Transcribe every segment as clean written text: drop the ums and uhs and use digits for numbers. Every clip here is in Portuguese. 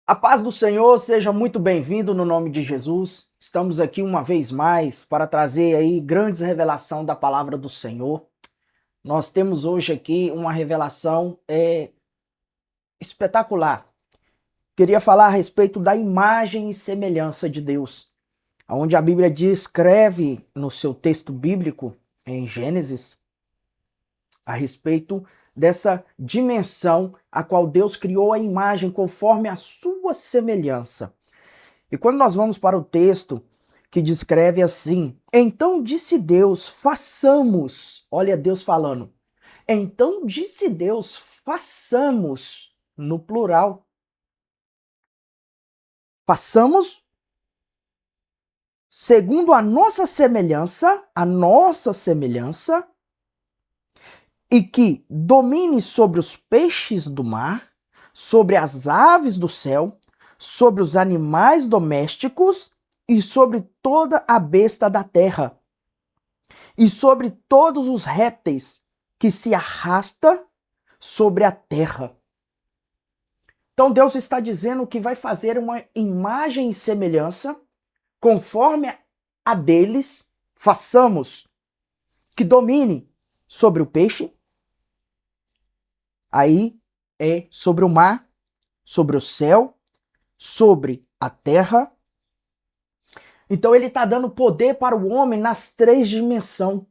A paz do Senhor, seja muito bem-vindo no nome de Jesus. Estamos aqui uma vez mais para trazer aí grandes revelação da palavra do Senhor. Nós temos hoje aqui uma revelação espetacular. Queria falar a respeito da imagem e semelhança de Deus, onde a Bíblia descreve no seu texto bíblico, em Gênesis, a respeito dessa dimensão a qual Deus criou a imagem conforme a sua semelhança. E quando nós vamos para o texto que descreve assim: então disse Deus, façamos. Olha Deus falando. Então disse Deus, façamos, no plural. Façamos segundo a nossa semelhança, e que domine sobre os peixes do mar, sobre as aves do céu, sobre os animais domésticos e sobre toda a besta da terra, e sobre todos os répteis que se arrasta sobre a terra. Então Deus está dizendo que vai fazer uma imagem e semelhança conforme a deles, façamos, que domine sobre o peixe, aí é sobre o mar, sobre o céu, sobre a terra. Então ele está dando poder para o homem nas três dimensões.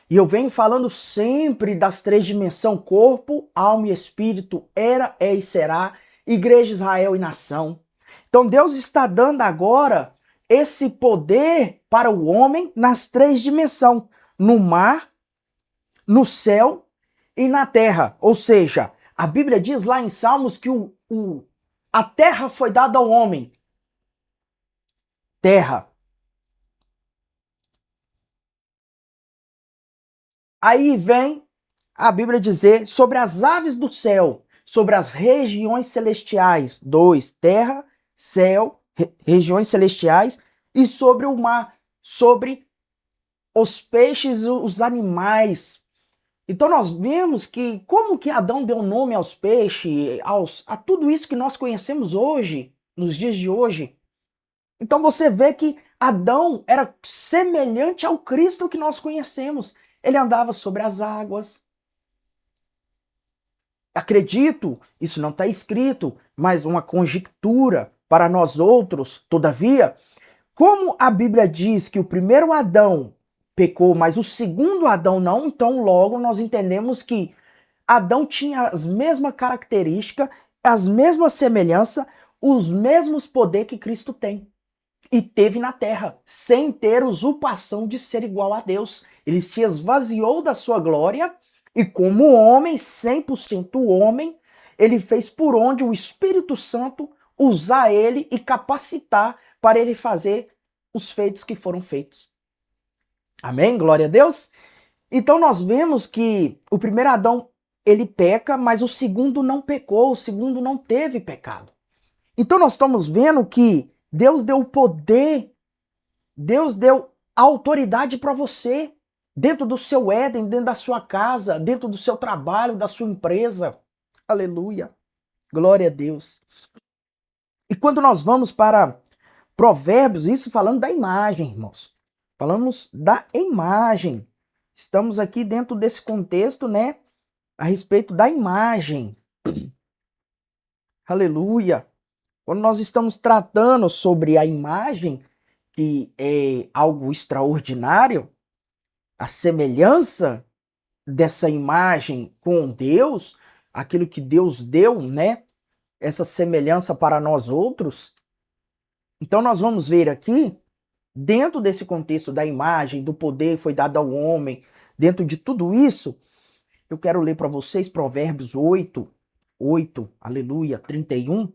E eu venho falando sempre das três dimensões: corpo, alma e espírito, era, é e será, igreja, Israel e nação. Então Deus está dando agora esse poder para o homem nas três dimensões: no mar, no céu e na terra. Ou seja, a Bíblia diz lá em Salmos que a terra foi dada ao homem. Terra. Aí vem a Bíblia dizer sobre as aves do céu, sobre as regiões celestiais. 2, terra, céu, regiões celestiais, e sobre o mar, sobre os peixes, os animais. Então nós vemos que como que Adão deu nome aos peixes, a tudo isso que nós conhecemos hoje, nos dias de hoje. Então você vê que Adão era semelhante ao Cristo que nós conhecemos. Ele andava sobre as águas. Acredito, isso não está escrito, mas uma conjectura para nós outros. Todavia, como a Bíblia diz que o primeiro Adão pecou, mas o segundo Adão não, então logo nós entendemos que Adão tinha as mesmas características, as mesmas semelhanças, os mesmos poderes que Cristo tem. E teve na terra, sem ter usurpação de ser igual a Deus. Ele se esvaziou da sua glória e, como homem, 100% homem, ele fez por onde o Espírito Santo usar ele e capacitar para ele fazer os feitos que foram feitos. Amém? Glória a Deus? Então nós vemos que o primeiro Adão, ele peca, mas o segundo não pecou, o segundo não teve pecado. Então nós estamos vendo que Deus deu o poder, Deus deu a autoridade para você, dentro do seu Éden, dentro da sua casa, dentro do seu trabalho, da sua empresa. Aleluia. Glória a Deus. E quando nós vamos para Provérbios, isso falando da imagem, irmãos. Falamos da imagem. Estamos aqui dentro desse contexto, né? A respeito da imagem. Aleluia. Quando nós estamos tratando sobre a imagem, que é algo extraordinário, a semelhança dessa imagem com Deus, aquilo que Deus deu, né? Essa semelhança para nós outros. Então nós vamos ver aqui, dentro desse contexto da imagem, do poder foi dado ao homem, dentro de tudo isso, eu quero ler para vocês Provérbios 8, aleluia, 31.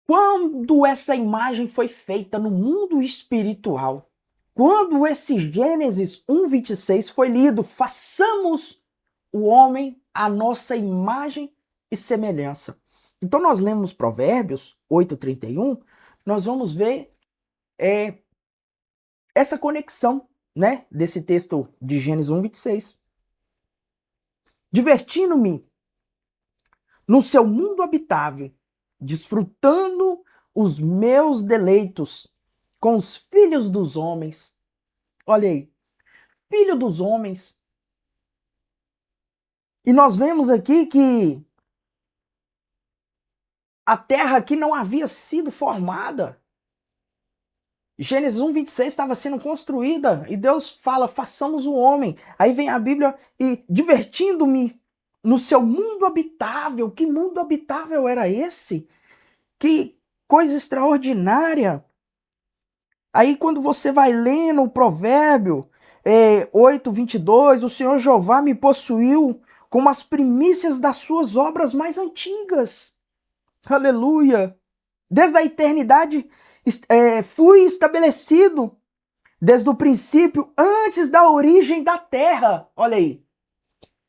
Quando essa imagem foi feita no mundo espiritual, quando esse Gênesis 1:26 foi lido, façamos o homem a nossa imagem e semelhança. Então nós lemos Provérbios 8:31, nós vamos ver essa conexão, né, desse texto de Gênesis 1:26. Divertindo-me no seu mundo habitável, desfrutando os meus deleitos com os filhos dos homens. Olha aí, filho dos homens. E nós vemos aqui que a terra aqui não havia sido formada. Gênesis 1:26 estava sendo construída e Deus fala, façamos o homem. Aí vem a Bíblia e divertindo-me no seu mundo habitável. Que mundo habitável era esse? Que coisa extraordinária. Aí quando você vai lendo o provérbio 8:22, o Senhor Jeová me possuiu como as primícias das suas obras mais antigas. Aleluia! Desde a eternidade fui estabelecido, desde o princípio, antes da origem da terra. Olha aí.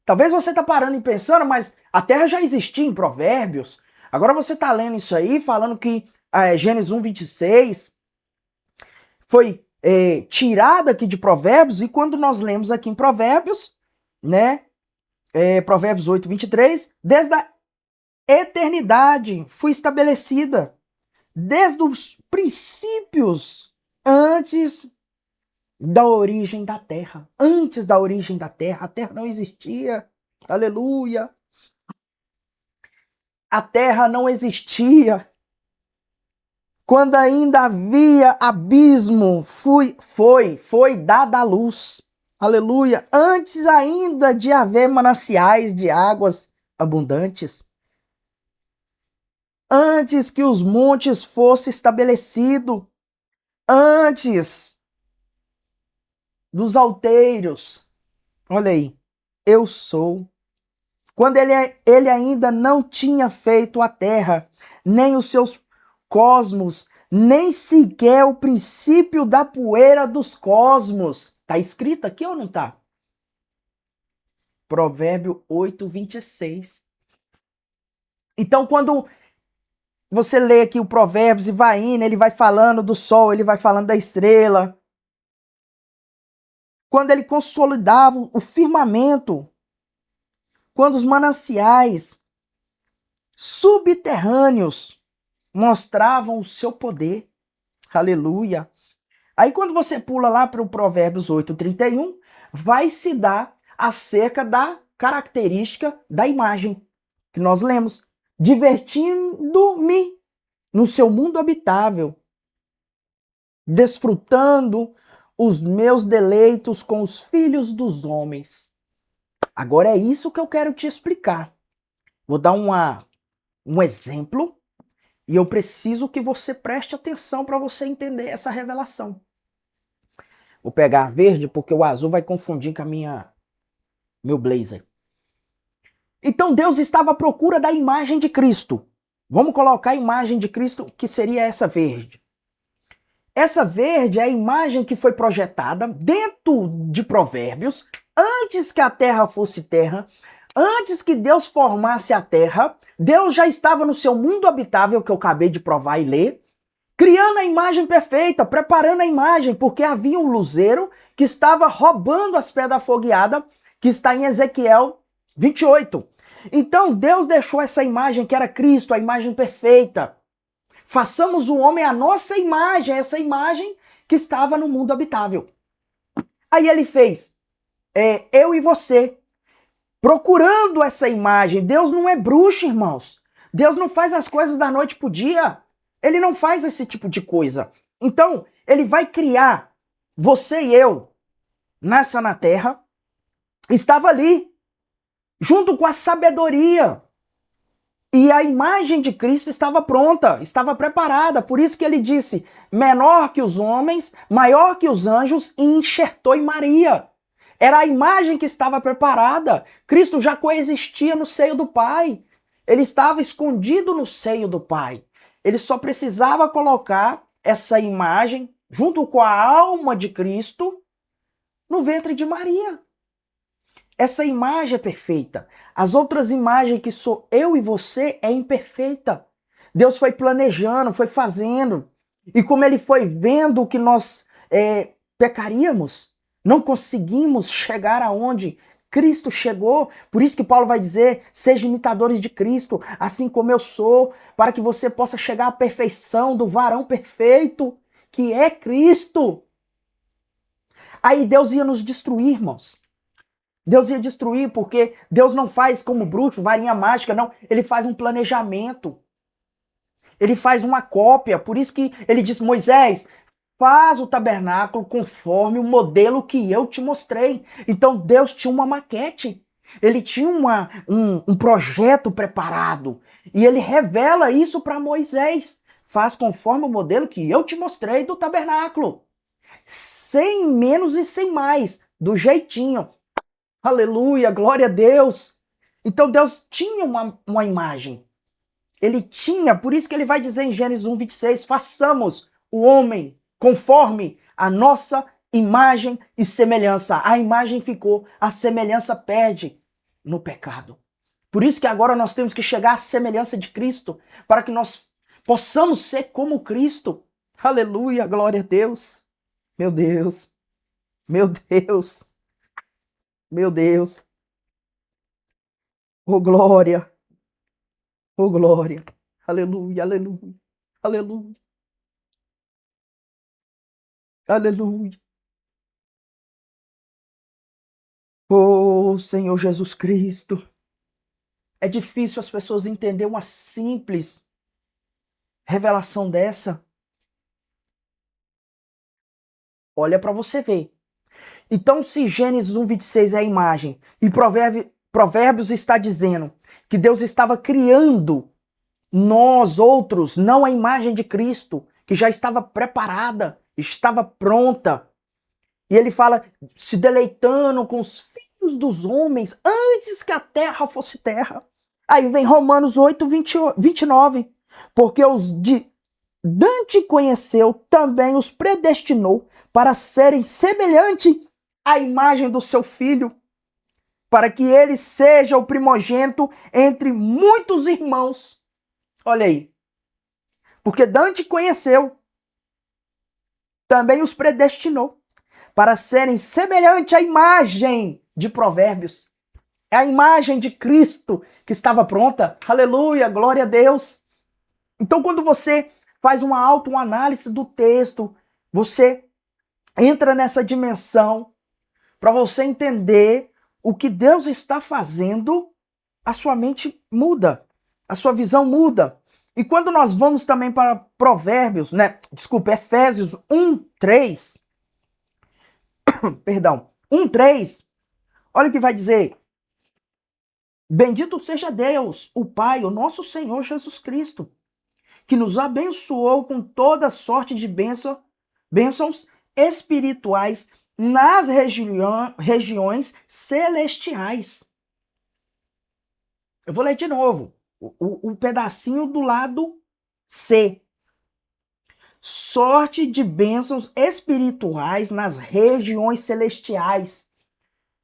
Talvez você está parando e pensando, mas a terra já existia em Provérbios. Agora você está lendo isso aí, falando que Gênesis 1:26 foi tirada aqui de Provérbios, e quando nós lemos aqui em Provérbios, né, Provérbios 8:23, desde a eternidade fui estabelecida, desde os princípios, antes da origem da terra. Antes da origem da terra, a terra não existia. Aleluia! A terra não existia. Quando ainda havia abismo, foi dada a luz. Aleluia! Antes ainda de haver mananciais de águas abundantes. Antes que os montes fossem estabelecidos. Antes dos alteiros. Olha aí. Eu sou. Quando ele ainda não tinha feito a terra, nem os seus cosmos, nem sequer o princípio da poeira dos cosmos. Está escrito aqui ou não está? Provérbio 8:26. Então, quando você lê aqui o Provérbios e vai indo, ele vai falando do sol, ele vai falando da estrela. Quando ele consolidava o firmamento, quando os mananciais subterrâneos mostravam o seu poder. Aleluia. Aí quando você pula lá para o Provérbios 8:31, vai se dar acerca da característica da imagem que nós lemos. Divertindo-me no seu mundo habitável, desfrutando os meus deleitos com os filhos dos homens. Agora é isso que eu quero te explicar. Vou dar um exemplo e eu preciso que você preste atenção para você entender essa revelação. Vou pegar verde porque o azul vai confundir com meu blazer. Então Deus estava à procura da imagem de Cristo. Vamos colocar a imagem de Cristo, que seria essa verde. Essa verde é a imagem que foi projetada dentro de Provérbios, antes que a terra fosse terra, antes que Deus formasse a terra. Deus já estava no seu mundo habitável, que eu acabei de provar e ler, criando a imagem perfeita, preparando a imagem, porque havia um luzeiro que estava roubando as pedras afogueadas, que está em Ezequiel 28. Então Deus deixou essa imagem que era Cristo, a imagem perfeita. Façamos o homem a nossa imagem, essa imagem que estava no mundo habitável. Aí ele fez eu e você, procurando essa imagem. Deus não é bruxo, irmãos. Deus não faz as coisas da noite pro dia. Ele não faz esse tipo de coisa. Então, ele vai criar você e eu na terra. Estava ali, junto com a sabedoria. E a imagem de Cristo estava pronta, estava preparada. Por isso que ele disse, menor que os homens, maior que os anjos, e enxertou em Maria. Era a imagem que estava preparada. Cristo já coexistia no seio do Pai. Ele estava escondido no seio do Pai. Ele só precisava colocar essa imagem, junto com a alma de Cristo, no ventre de Maria. Essa imagem é perfeita. As outras imagens que sou eu e você é imperfeita. Deus foi planejando, foi fazendo. E como ele foi vendo que nós pecaríamos, não conseguimos chegar aonde Cristo chegou, por isso que Paulo vai dizer, sejam imitadores de Cristo, assim como eu sou, para que você possa chegar à perfeição do varão perfeito, que é Cristo. Aí Deus ia nos destruir, irmãos. Deus ia destruir porque Deus não faz como bruxo, varinha mágica, não. Ele faz um planejamento. Ele faz uma cópia. Por isso que ele diz, Moisés, faz o tabernáculo conforme o modelo que eu te mostrei. Então Deus tinha uma maquete. Ele tinha um projeto preparado. E ele revela isso para Moisés. Faz conforme o modelo que eu te mostrei do tabernáculo. Sem menos e sem mais. Do jeitinho. Aleluia, glória a Deus. Então Deus tinha uma imagem. Ele tinha, por isso que ele vai dizer em Gênesis 1:26, façamos o homem conforme a nossa imagem e semelhança. A imagem ficou, a semelhança perde no pecado. Por isso que agora nós temos que chegar à semelhança de Cristo, para que nós possamos ser como Cristo. Aleluia, glória a Deus. Meu Deus, meu Deus, meu Deus. Oh glória, oh glória. Aleluia, aleluia, aleluia. Aleluia. Oh, Senhor Jesus Cristo. É difícil as pessoas entenderem uma simples revelação dessa. Olha para você ver. Então, se Gênesis 1:26 é a imagem e Provérbios está dizendo que Deus estava criando nós outros, não a imagem de Cristo, que já estava preparada, estava pronta. E ele fala, se deleitando com os filhos dos homens antes que a terra fosse terra. Aí vem Romanos 8:29. Porque os de Dante conheceu, também os predestinou para serem semelhante à imagem do seu filho, para que ele seja o primogênito entre muitos irmãos. Olha aí. Porque Dante conheceu, também os predestinou para serem semelhante à imagem de Provérbios. É a imagem de Cristo que estava pronta. Aleluia, glória a Deus. Então, quando você faz uma autoanálise do texto, você entra nessa dimensão para você entender o que Deus está fazendo, a sua mente muda, a sua visão muda. E quando nós vamos também para Provérbios, Efésios 1:3, perdão, 1:3, olha o que vai dizer. Bendito seja Deus, o Pai, o nosso Senhor Jesus Cristo, que nos abençoou com toda sorte de bênçãos espirituais nas regiões celestiais. Eu vou ler de novo o pedacinho do lado C. Sorte de bênçãos espirituais nas regiões celestiais.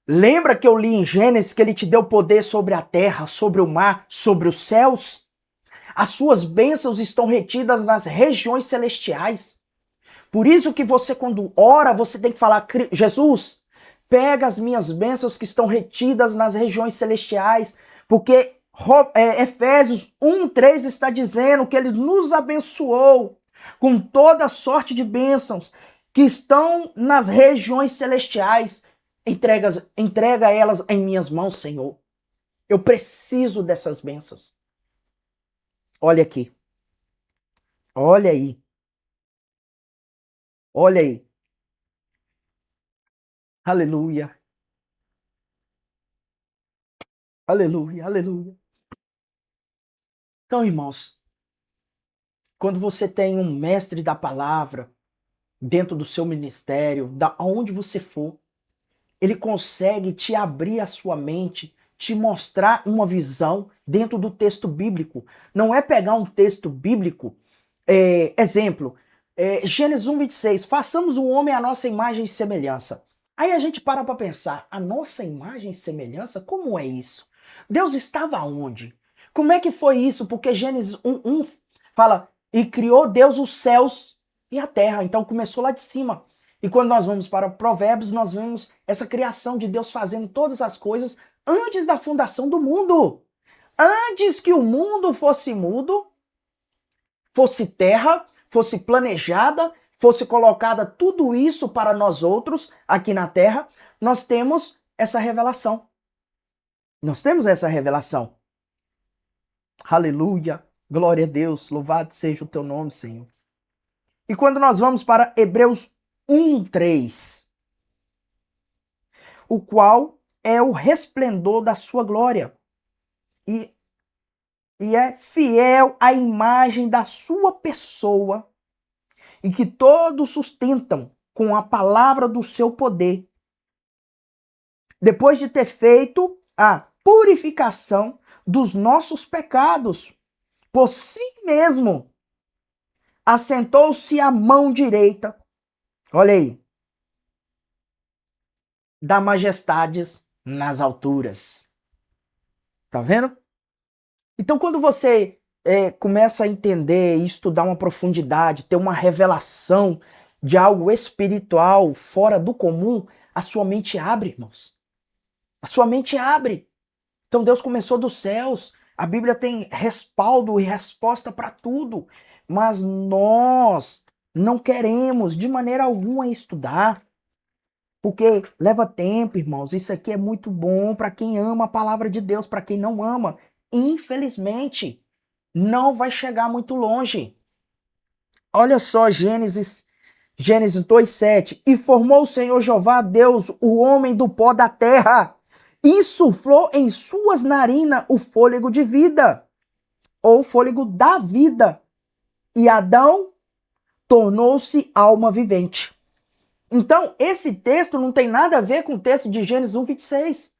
Lembra que eu li em Gênesis que ele te deu poder sobre a terra, sobre o mar, sobre os céus? As suas bênçãos estão retidas nas regiões celestiais. Por isso que você, quando ora, você tem que falar, Jesus, pega as minhas bênçãos que estão retidas nas regiões celestiais, porque Efésios 1:3 está dizendo que ele nos abençoou com toda sorte de bênçãos que estão nas regiões celestiais. Entrega elas em minhas mãos, Senhor. Eu preciso dessas bênçãos. Olha aqui. Olha aí. Olha aí. Aleluia. Aleluia, aleluia. Então, irmãos, quando você tem um mestre da palavra dentro do seu ministério, aonde você for, ele consegue te abrir a sua mente, te mostrar uma visão dentro do texto bíblico. Não é pegar um texto bíblico, exemplo, Gênesis 1:26, façamos o homem à nossa imagem e semelhança. Aí a gente para pensar, a nossa imagem e semelhança, como é isso? Deus estava onde? Como é que foi isso? Porque Gênesis 1:1 fala, e criou Deus os céus e a terra. Então começou lá de cima. E quando nós vamos para Provérbios, nós vemos essa criação de Deus fazendo todas as coisas antes da fundação do mundo. Antes que o mundo fosse mudo, fosse terra, fosse planejada, fosse colocada tudo isso para nós outros aqui na terra, nós temos essa revelação. Nós temos essa revelação. Aleluia, glória a Deus, louvado seja o teu nome, Senhor. E quando nós vamos para Hebreus 1:3, o qual é o resplendor da sua glória e é fiel à imagem da sua pessoa e que todos sustentam com a palavra do seu poder, depois de ter feito a purificação dos nossos pecados, por si mesmo, assentou-se à mão direita, olha aí, da majestades nas alturas. Tá vendo? Então, quando você começa a entender e estudar uma profundidade, ter uma revelação de algo espiritual fora do comum, a sua mente abre, irmãos. A sua mente abre. Então, Deus começou dos céus. A Bíblia tem respaldo e resposta para tudo. Mas nós não queremos de maneira alguma estudar. Porque leva tempo, irmãos. Isso aqui é muito bom para quem ama a palavra de Deus. Para quem não ama, infelizmente, não vai chegar muito longe. Olha só Gênesis 2:7. E formou o Senhor Jeová, Deus, o homem do pó da terra, e insuflou em suas narinas o fôlego de vida, ou fôlego da vida. E Adão tornou-se alma vivente. Então, esse texto não tem nada a ver com o texto de Gênesis 1:26.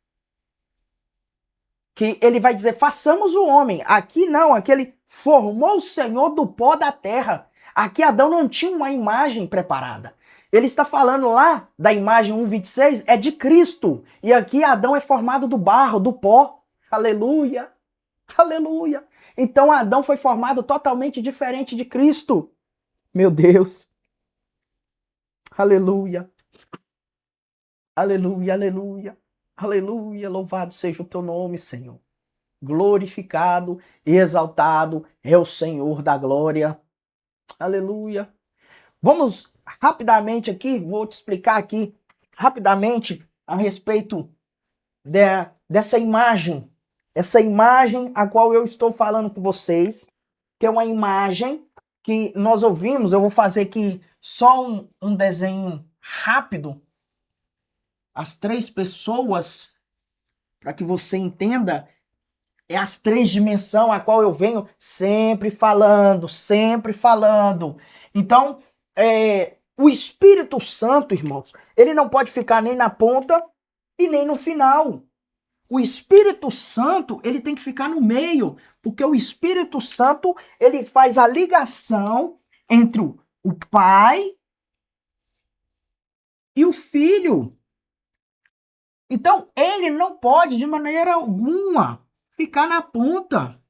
Que ele vai dizer, façamos o homem. Aqui não, aqui ele formou o Senhor do pó da terra. Aqui Adão não tinha uma imagem preparada. Ele está falando lá da imagem 1:26, é de Cristo. E aqui Adão é formado do barro, do pó. Aleluia, aleluia. Então Adão foi formado totalmente diferente de Cristo. Meu Deus. Aleluia. Aleluia, aleluia. Aleluia, louvado seja o teu nome, Senhor. Glorificado e exaltado é o Senhor da glória. Aleluia. Vamos rapidamente aqui, vou te explicar aqui rapidamente a respeito dessa imagem. Essa imagem a qual eu estou falando com vocês, que é uma imagem que nós ouvimos. Eu vou fazer aqui só um desenho rápido. As três pessoas, para que você entenda, é as três dimensões a qual eu venho sempre falando, sempre falando. Então, o Espírito Santo, irmãos, ele não pode ficar nem na ponta e nem no final. O Espírito Santo, ele tem que ficar no meio, porque o Espírito Santo, ele faz a ligação entre o Pai e o Filho. Então, ele não pode, de maneira alguma, ficar na ponta.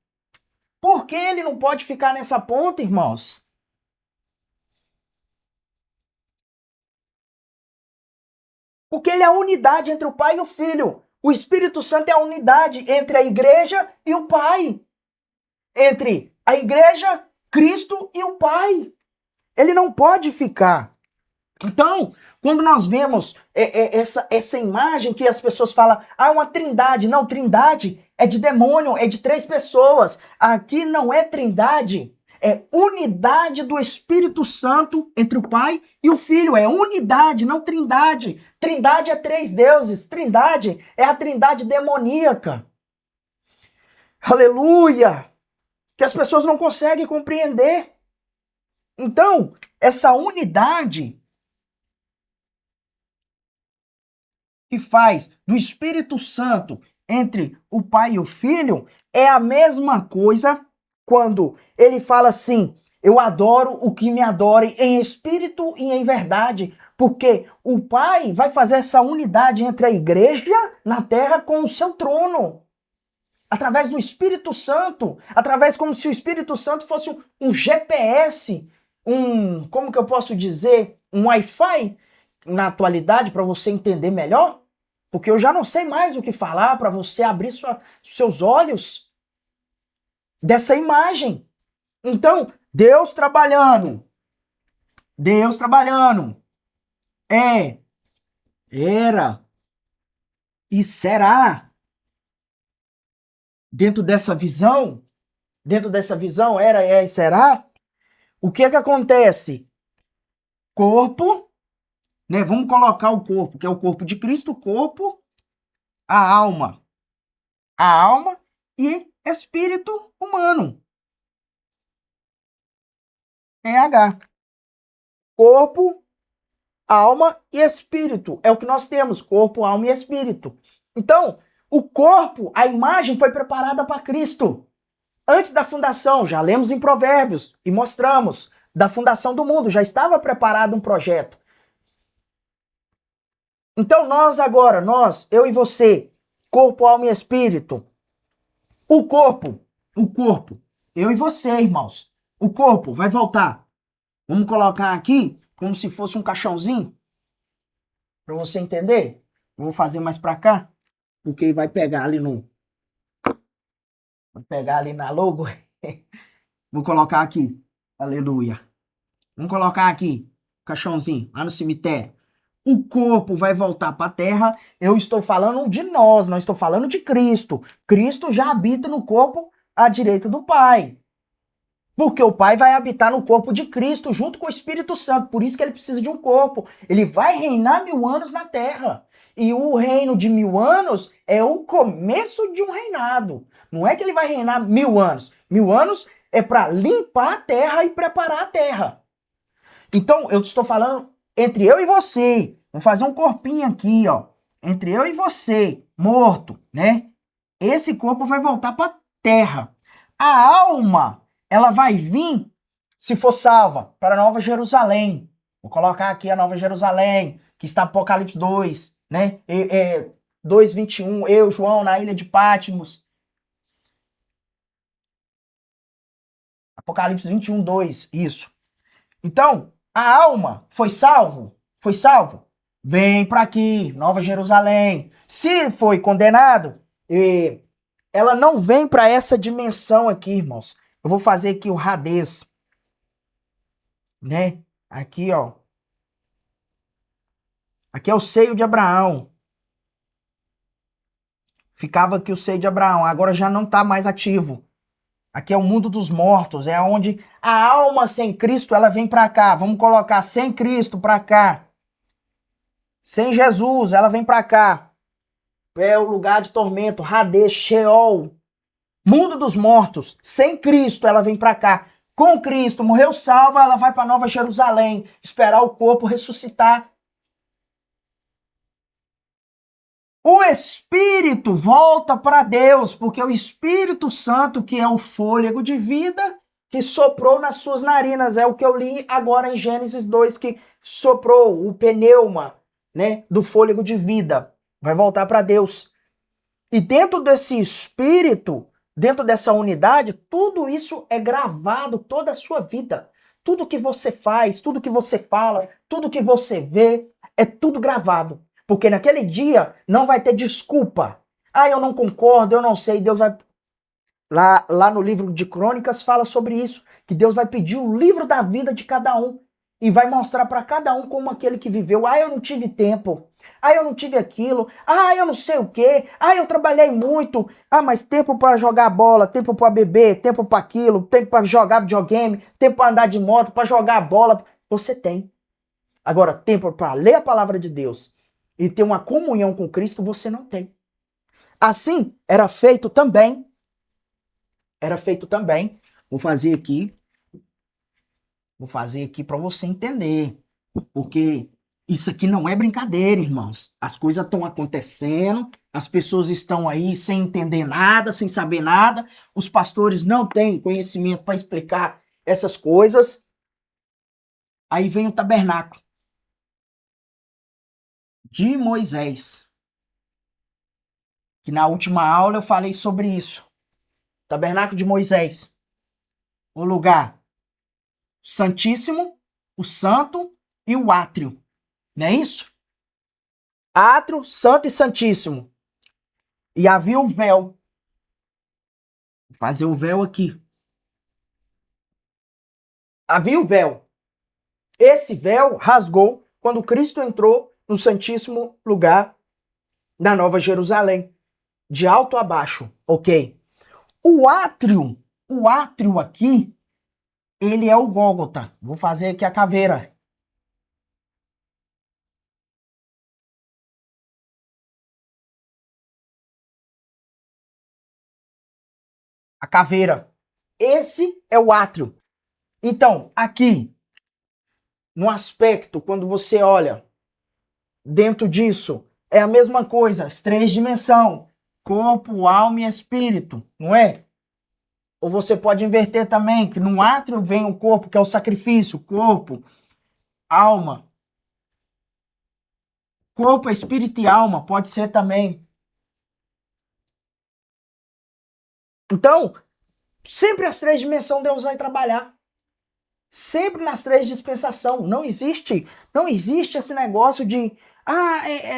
Por que ele não pode ficar nessa ponta, irmãos? Porque ele é a unidade entre o Pai e o Filho. O Espírito Santo é a unidade entre a igreja e o Pai. Entre a igreja, Cristo e o Pai. Ele não pode ficar. Então, quando nós vemos essa imagem que as pessoas falam, uma trindade. Não, trindade é de demônio, é de três pessoas. Aqui não é trindade, é unidade do Espírito Santo entre o Pai e o Filho. É unidade, não trindade. Trindade é três deuses. Trindade é a trindade demoníaca. Aleluia! Que as pessoas não conseguem compreender. Então, essa unidade que faz do Espírito Santo entre o Pai e o Filho é a mesma coisa quando ele fala assim, eu adoro o que me adore em espírito e em verdade, porque o Pai vai fazer essa unidade entre a igreja na terra com o seu trono, através do Espírito Santo, através como se o Espírito Santo fosse um GPS, como que eu posso dizer, um Wi-Fi, na atualidade para você entender melhor? Porque eu já não sei mais o que falar para você abrir seus olhos dessa imagem. Então, Deus trabalhando é, era e será dentro dessa visão, era, é e será, o que é que acontece? Corpo, né? Vamos colocar o corpo, que é o corpo de Cristo, o corpo, a alma e espírito humano. H. Corpo, alma e espírito. É o que nós temos, corpo, alma e espírito. Então, o corpo, a imagem foi preparada para Cristo. Antes da fundação, já lemos em Provérbios e mostramos, da fundação do mundo, já estava preparado um projeto. Então eu e você, corpo, alma e espírito. O corpo, eu e você, irmãos. O corpo vai voltar. Vamos colocar aqui como se fosse um caixãozinho, para você entender. Vou fazer mais para cá, porque vai pegar ali na logo. Vou colocar aqui. Aleluia. Vamos colocar aqui, caixãozinho, lá no cemitério. O corpo vai voltar para a terra. Eu estou falando de nós, não estou falando de Cristo. Cristo já habita no corpo à direita do Pai. Porque o Pai vai habitar no corpo de Cristo junto com o Espírito Santo. Por isso que ele precisa de um corpo. Ele vai reinar 1000 anos na terra. E o reino de 1000 anos é o começo de um reinado. Não é que ele vai reinar 1000 anos. 1000 anos é para limpar a terra e preparar a terra. Então, eu estou falando entre eu e você. Vamos fazer um corpinho aqui, ó. Entre eu e você, morto, né? Esse corpo vai voltar para a terra. A alma, ela vai vir, se for salva, para a Nova Jerusalém. Vou colocar aqui a Nova Jerusalém, que está em Apocalipse 2, né? 2:21, eu, João, na ilha de Patmos. Apocalipse 21, 2, isso. Então, a alma foi salvo? Foi salvo? Vem para aqui, Nova Jerusalém. Se foi condenado, ela não vem para essa dimensão aqui, irmãos. Eu vou fazer aqui o Hades, né? Aqui, ó. Aqui é o seio de Abraão. Ficava aqui o seio de Abraão, agora já não está mais ativo. Aqui é o mundo dos mortos, é onde a alma sem Cristo, ela vem para cá. Vamos colocar sem Cristo para cá. Sem Jesus, ela vem para cá. É o lugar de tormento, Hades, Sheol. Mundo dos mortos. Sem Cristo, ela vem para cá. Com Cristo, morreu salva, ela vai para Nova Jerusalém, esperar o corpo ressuscitar. O Espírito volta para Deus, porque o Espírito Santo, que é o fôlego de vida, que soprou nas suas narinas, é o que eu li agora em Gênesis 2, que soprou o pneuma, né, do fôlego de vida. Vai voltar para Deus. E dentro desse Espírito, dentro dessa unidade, tudo isso é gravado, toda a sua vida. Tudo que você faz, tudo que você fala, tudo que você vê, é tudo gravado. Porque naquele dia não vai ter desculpa. Ah, eu não concordo, eu não sei. Deus vai... Lá no livro de Crônicas fala sobre isso. Que Deus vai pedir o livro da vida de cada um. E vai mostrar para cada um como aquele que viveu. Ah, eu não tive tempo. Ah, eu não tive aquilo. Ah, eu não sei o quê. Ah, eu trabalhei muito. Ah, mas tempo para jogar bola, tempo para beber, tempo para aquilo, tempo para jogar videogame, tempo para andar de moto, para jogar bola. Você tem. Agora, tempo para ler a palavra de Deus e ter uma comunhão com Cristo, você não tem. Assim, era feito também. Vou fazer aqui para você entender. Porque isso aqui não é brincadeira, irmãos. As coisas estão acontecendo, as pessoas estão aí sem entender nada, sem saber nada. Os pastores não têm conhecimento para explicar essas coisas. Aí vem o tabernáculo de Moisés. Que na última aula eu falei sobre isso. Tabernáculo de Moisés. O lugar santíssimo, o santo e o átrio. Não é isso? Átrio, santo e santíssimo. E havia o véu. Vou fazer o véu aqui. Havia o véu. Esse véu rasgou quando Cristo entrou no santíssimo lugar da Nova Jerusalém. De alto a baixo, ok? O átrio aqui, ele é o Gólgota. Vou fazer aqui a caveira. A caveira. Esse é o átrio. Então, aqui, no aspecto, quando você olha dentro disso, é a mesma coisa, as três dimensões, corpo, alma e espírito, não é? Ou você pode inverter também, que no átrio vem o corpo, que é o sacrifício, corpo, alma. Corpo, espírito e alma, pode ser também. Então, sempre as três dimensões Deus vai trabalhar. Sempre nas três dispensações. Não existe esse negócio de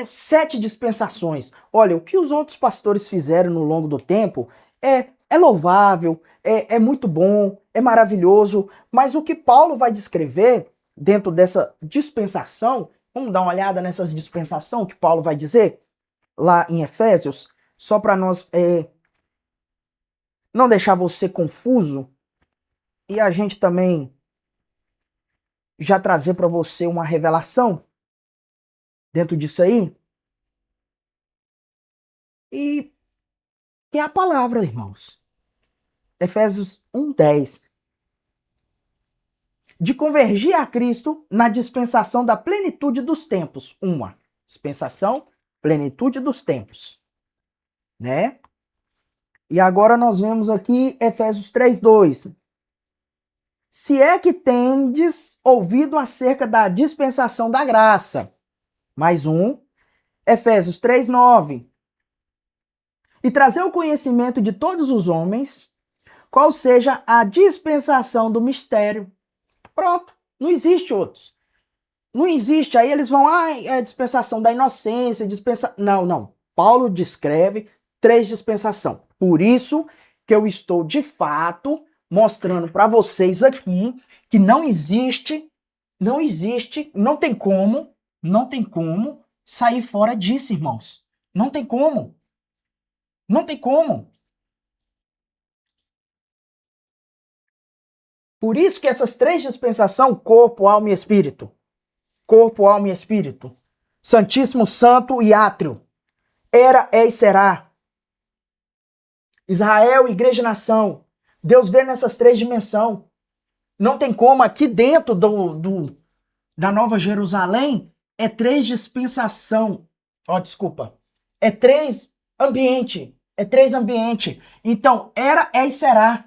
sete dispensações. Olha, o que os outros pastores fizeram no longo do tempo é louvável, é muito bom, é maravilhoso, mas o que Paulo vai descrever dentro dessa dispensação, vamos dar uma olhada nessas dispensações que Paulo vai dizer lá em Efésios, só para nós não deixar você confuso e a gente também já trazer para você uma revelação dentro disso aí. E que é a palavra, irmãos. Efésios 1:10. De convergir a Cristo na dispensação da plenitude dos tempos. Uma dispensação, plenitude dos tempos. Né? E agora nós vemos aqui Efésios 3:2. Se é que tendes ouvido acerca da dispensação da graça. Mais um. Efésios 3:9. E trazer o conhecimento de todos os homens, qual seja a dispensação do mistério. Pronto, não existe outros. Não existe, aí eles vão, é dispensação da inocência, Não. Paulo descreve três dispensações. Por isso que eu estou, de fato, mostrando para vocês aqui que não tem como sair fora disso, irmãos. Não tem como. Não tem como. Por isso que essas três dispensações, corpo, alma e espírito. Corpo, alma e espírito. Santíssimo, santo e átrio. Era, é e será. Israel, igreja e nação. Deus vê nessas três dimensões. Não tem como. Aqui dentro da Nova Jerusalém, é três dispensação. Desculpa. É três ambiente. Então, era, é e será.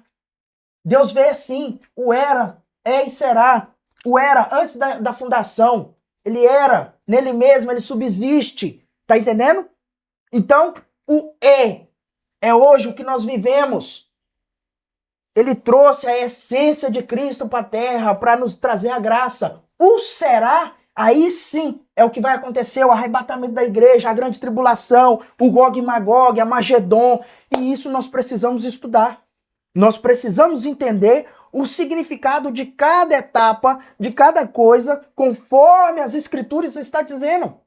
Deus vê assim, o era, é e será. O era, antes da fundação, ele era, nele mesmo, ele subsiste. Tá entendendo? Então, o é hoje o que nós vivemos. Ele trouxe a essência de Cristo para a terra, para nos trazer a graça. O será, aí sim, é o que vai acontecer, o arrebatamento da igreja, a grande tribulação, o Gog e Magog, a Magedon. E isso nós precisamos estudar. Nós precisamos entender o significado de cada etapa, de cada coisa, conforme as escrituras estão dizendo.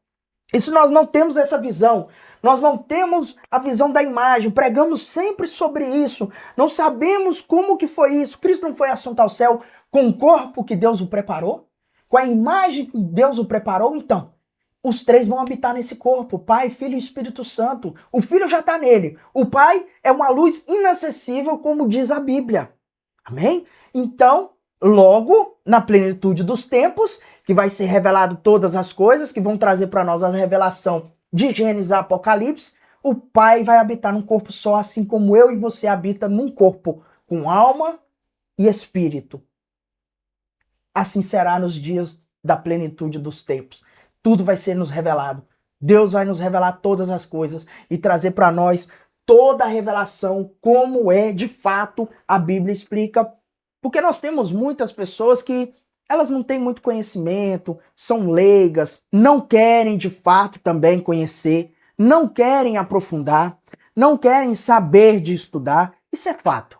Isso nós não temos essa visão. Nós não temos a visão da imagem. Pregamos sempre sobre isso. Não sabemos como que foi isso. Cristo não foi assunto ao céu com o corpo que Deus o preparou? Com a imagem que Deus o preparou? Então, os três vão habitar nesse corpo, Pai, Filho e Espírito Santo. O Filho já está nele. O Pai é uma luz inacessível, como diz a Bíblia. Amém? Então, logo, na plenitude dos tempos, que vai ser revelado todas as coisas, que vão trazer para nós a revelação de Gênesis a Apocalipse, o Pai vai habitar num corpo só, assim como eu e você habita num corpo com alma e espírito. Assim será nos dias da plenitude dos tempos. Tudo vai ser nos revelado. Deus vai nos revelar todas as coisas e trazer para nós toda a revelação, como é de fato a Bíblia explica. Porque nós temos muitas pessoas que Elas não têm muito conhecimento, são leigas, não querem de fato também conhecer, não querem aprofundar, não querem saber de estudar. Isso é fato.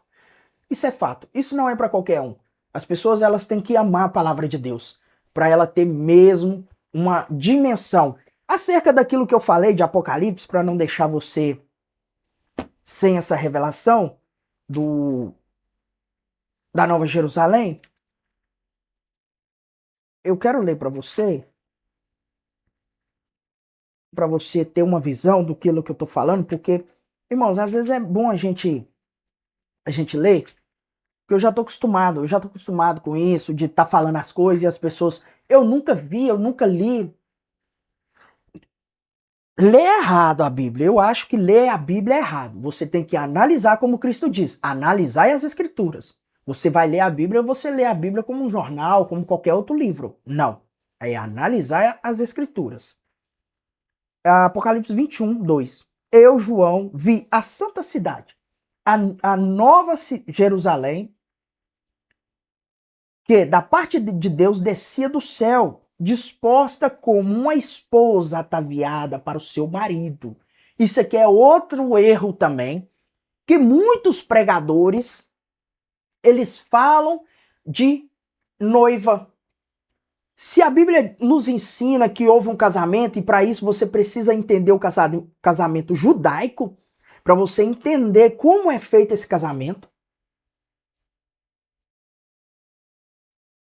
Isso é fato. Isso não é para qualquer um. As pessoas elas têm que amar a palavra de Deus para ela ter mesmo uma dimensão acerca daquilo que eu falei de Apocalipse, para não deixar você sem essa revelação da Nova Jerusalém. Eu quero ler para você ter uma visão do que eu tô falando, porque, irmãos, às vezes é bom a gente ler, porque eu já tô acostumado com isso, de estar falando as coisas e as pessoas, eu nunca li ler errado a Bíblia. Eu acho que ler a Bíblia é errado. Você tem que analisar como Cristo diz, analisar as Escrituras. Você vai ler a Bíblia, você lê a Bíblia como um jornal, como qualquer outro livro. Não. É analisar as Escrituras. Apocalipse 21, 2. Eu, João, vi a santa cidade, a nova Jerusalém, que da parte de Deus descia do céu, disposta como uma esposa ataviada para o seu marido. Isso aqui é outro erro também, que muitos pregadores, eles falam de noiva. Se a Bíblia nos ensina que houve um casamento, e para isso você precisa entender o casamento judaico, para você entender como é feito esse casamento.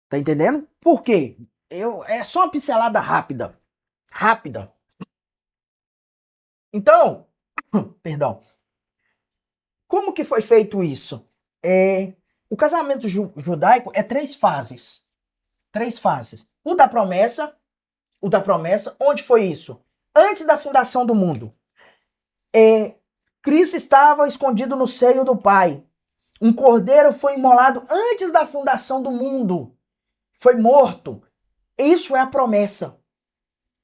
Tá entendendo? Por quê? É só uma pincelada rápida. Rápida. Então, perdão. Como que foi feito isso? O casamento judaico é três fases. Três fases. O da promessa, onde foi isso? Antes da fundação do mundo. Cristo estava escondido no seio do Pai. Um cordeiro foi imolado antes da fundação do mundo. Foi morto. Isso é a promessa.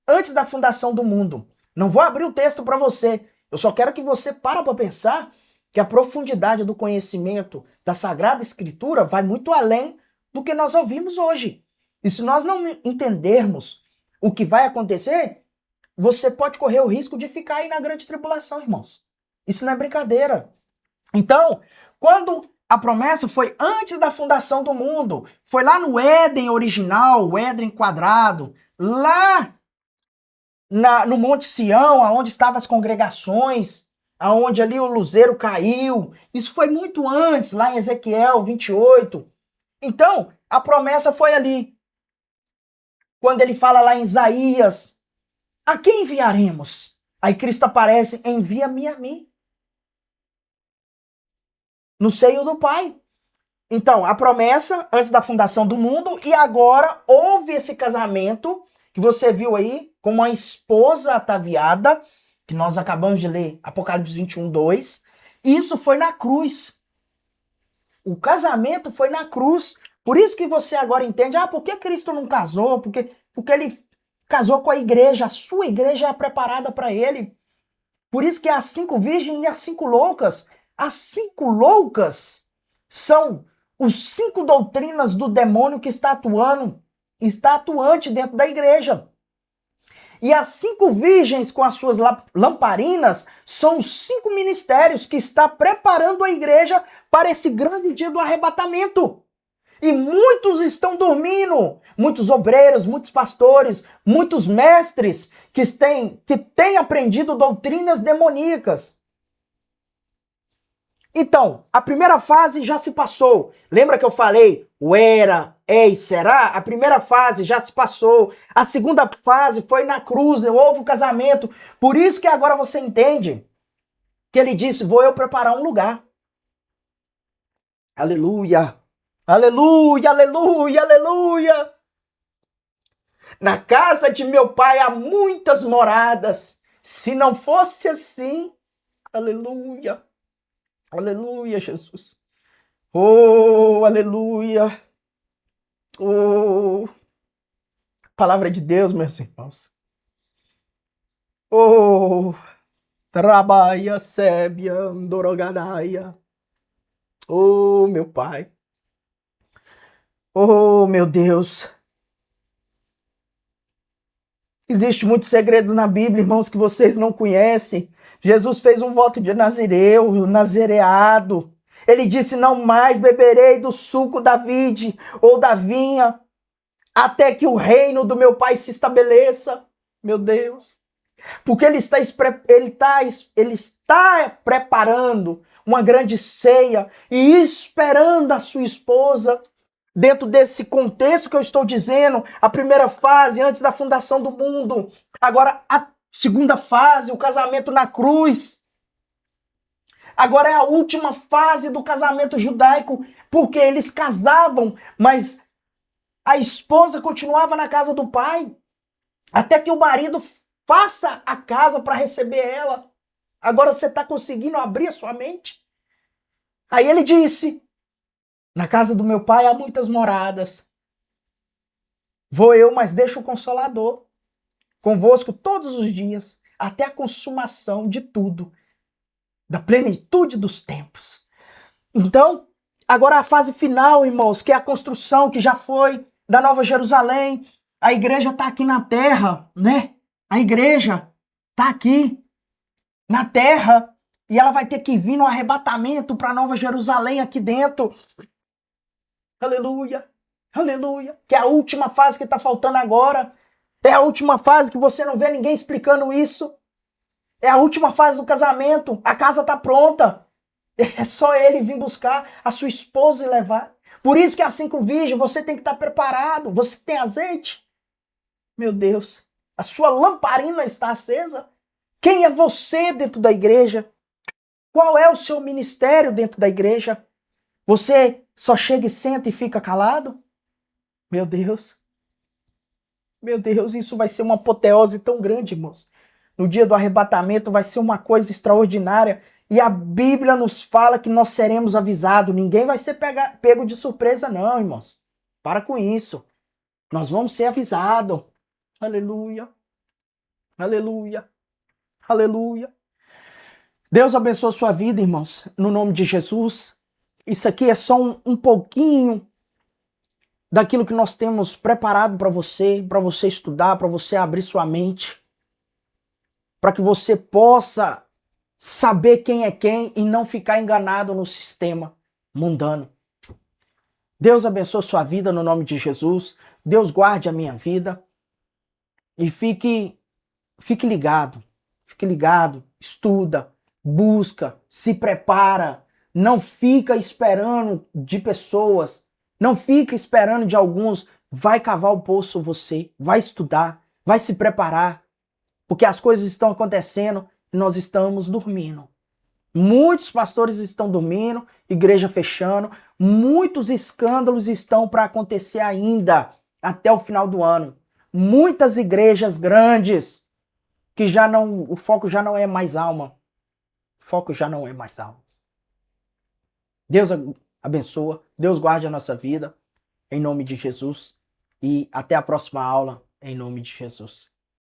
Antes da fundação do mundo. Não vou abrir o texto para você. Eu só quero que você para pensar que a profundidade do conhecimento da Sagrada Escritura vai muito além do que nós ouvimos hoje. E se nós não entendermos o que vai acontecer, você pode correr o risco de ficar aí na grande tribulação, irmãos. Isso não é brincadeira. Então, quando a promessa foi antes da fundação do mundo, foi lá no Éden original, o Éden quadrado, lá no Monte Sião, aonde estavam as congregações, aonde ali o luzeiro caiu. Isso foi muito antes, lá em Ezequiel 28. Então, a promessa foi ali. Quando ele fala lá em Isaías, a quem enviaremos? Aí Cristo aparece, envia-me a mim. No seio do Pai. Então, a promessa antes da fundação do mundo, e agora houve esse casamento que você viu aí com uma esposa ataviada, que nós acabamos de ler, Apocalipse 21, 2. Isso foi na cruz. O casamento foi na cruz. Por isso que você agora entende, por que Cristo não casou? Porque ele casou com a igreja, a sua igreja é preparada para ele. Por isso que há 5 virgens e as 5 loucas. As 5 loucas são os 5 doutrinas do demônio que está atuante dentro da igreja. E as 5 virgens com as suas lamparinas são os 5 ministérios que está preparando a igreja para esse grande dia do arrebatamento. E muitos estão dormindo, muitos obreiros, muitos pastores, muitos mestres que têm aprendido doutrinas demoníacas. Então, a primeira fase já se passou. Lembra que eu falei o era, é e será? A primeira fase já se passou. A segunda fase foi na cruz, houve o casamento. Por isso que agora você entende que ele disse, vou eu preparar um lugar. Aleluia! Aleluia, aleluia, aleluia! Na casa de meu pai há muitas moradas. Se não fosse assim, aleluia! Aleluia, Jesus. Oh, aleluia. Oh, palavra de Deus, meus irmãos. Oh, trabalha, sébia, andorogadaia. Oh, meu Pai. Oh, meu Deus. Existem muitos segredos na Bíblia, irmãos, que vocês não conhecem. Jesus fez um voto de nazireu, nazireado. Ele disse: não mais beberei do suco da vide ou da vinha, até que o reino do meu Pai se estabeleça. Meu Deus. Porque ele está preparando uma grande ceia e esperando a sua esposa. Dentro desse contexto que eu estou dizendo, a primeira fase antes da fundação do mundo. Agora, a segunda fase, o casamento na cruz. Agora é a última fase do casamento judaico, porque eles casavam, mas a esposa continuava na casa do pai, até que o marido faça a casa para receber ela. Agora você está conseguindo abrir a sua mente? Aí ele disse: na casa do meu pai há muitas moradas. Vou eu, mas deixo o Consolador convosco todos os dias, até a consumação de tudo, da plenitude dos tempos. Então, agora a fase final, irmãos, que é a construção que já foi da Nova Jerusalém. A igreja está aqui na terra, né? A igreja está aqui na terra e ela vai ter que vir no arrebatamento para Nova Jerusalém aqui dentro. Aleluia, aleluia. Que é a última fase que está faltando agora. É a última fase que você não vê ninguém explicando isso. É a última fase do casamento. A casa está pronta. É só ele vir buscar a sua esposa e levar. Por isso que assim com virgem, você tem que estar preparado. Você tem azeite? Meu Deus. A sua lamparina está acesa? Quem é você dentro da igreja? Qual é o seu ministério dentro da igreja? Você só chega e senta e fica calado? Meu Deus. Meu Deus, isso vai ser uma apoteose tão grande, irmãos. No dia do arrebatamento vai ser uma coisa extraordinária. E a Bíblia nos fala que nós seremos avisados. Ninguém vai ser pego de surpresa, não, irmãos. Para com isso. Nós vamos ser avisados. Aleluia. Aleluia. Aleluia. Deus abençoe a sua vida, irmãos. No nome de Jesus. Isso aqui é só um pouquinho daquilo que nós temos preparado para você estudar, para você abrir sua mente, para que você possa saber quem é quem e não ficar enganado no sistema mundano. Deus abençoe sua vida no nome de Jesus. Deus guarde a minha vida. E fique ligado. Fique ligado. Estuda, busca, se prepara. Não fica esperando de pessoas. Não fica esperando de alguns. Vai cavar o poço você. Vai estudar. Vai se preparar. Porque as coisas estão acontecendo e nós estamos dormindo. Muitos pastores estão dormindo, igreja fechando, muitos escândalos estão para acontecer ainda até o final do ano. Muitas igrejas grandes que já não, o foco já não é mais alma. O foco já não é mais almas. Deus abençoa, Deus guarde a nossa vida em nome de Jesus e até a próxima aula em nome de Jesus.